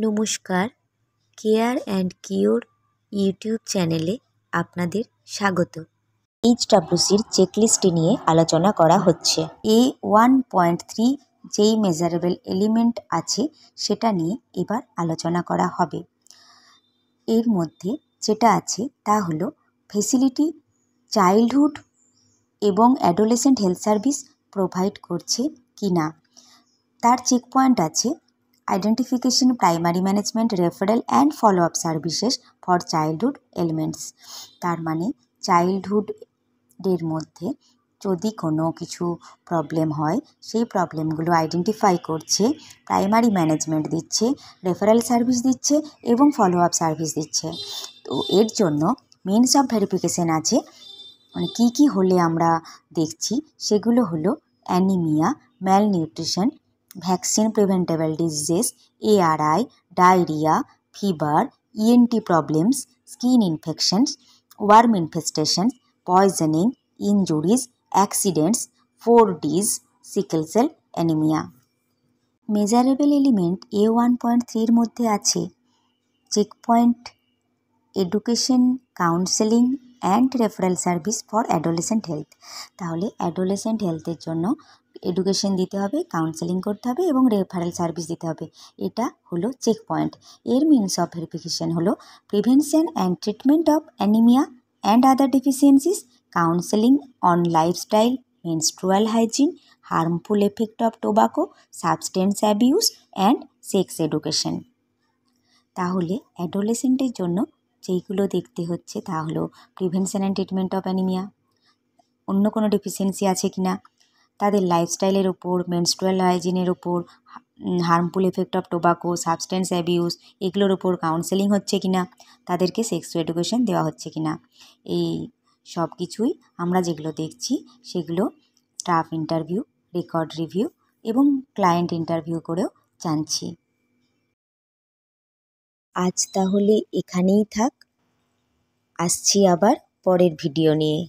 নমস্কার, care and cure YouTube চ্যানেলে আপনাদের স্বাগত। এইচডব্লিউসির চেকলিস্টটি নিয়ে আলোচনা করা হচ্ছে। A1.3 যেই মেজারেবল এলিমেন্ট আছে সেটা নিয়ে এবার আলোচনা করা হবে। এর মধ্যে যেটা আছে তা হলো ফেসিলিটি চাইল্ডহুড এবং অ্যাডোলেসেন্ট হেলথ সার্ভিস প্রোভাইড করছে কি না। তার চেক পয়েন্ট আছে identification, primary management, referral and follow up services for childhood elements. তার মানে চাইল্ডহুডের মধ্যে যদি কোনো কিছু প্রবলেম হয় সেই প্রবলেমগুলো আইডেন্টিফাই করছে, প্রাইমারি ম্যানেজমেন্ট দিচ্ছে, রেফারেল সার্ভিস দিচ্ছে এবং ফলো আপ সার্ভিস দিচ্ছে। তো এর জন্য মিনস অফ ভেরিফিকেশন আছে, মানে কী কী হলে আমরা দেখছি সেগুলো হলো anaemia, malnutrition, vaccine preventable diseases, ARI, diarrhoea, fever, ENT problems, skin infections, worm infestation, poisoning, injuries, accidents, 4Ds, sickle cell anaemia. Measurable element A1.3-র মধ্যে আছে check point education, counselling and referral service for adolescent health. তাহলে adolescent হেলথের জন্য education দিতে হবে, counselling করতে হবে এবং রেফারেল সার্ভিস দিতে হবে। এটা হলো চেক পয়েন্ট। এর মিনস অফ ভেরিফিকেশন হলো prevention and treatment of anaemia and other deficiencies, counselling on lifestyle, menstrual hygiene, harmful effect of tobacco, substance abuse and sex education. তাহলে অ্যাডোলেসেন্টের জন্য যেইগুলো দেখতে হচ্ছে তা হলো prevention and treatment of anaemia, অন্য কোনো ডেফিসিয়েন্সি আছে কি না, তাদের লাইফস্টাইলের ওপর, মেনস্ট্রুয়াল হাইজিনের ওপর, harmful effect of tobacco, substance abuse এগুলোর ওপর কাউন্সেলিং হচ্ছে কি না, তাদেরকে সেক্স এডুকেশন দেওয়া হচ্ছে কি না। এই সব কিছুই আমরা যেগুলো দেখছি সেগুলো স্টাফ ইন্টারভিউ, রেকর্ড রিভিউ এবং ক্লায়েন্ট ইন্টারভিউ করেও জানছি। আজ তাহলে এখানেই থাক, আসছি আবার পরের ভিডিও নিয়ে।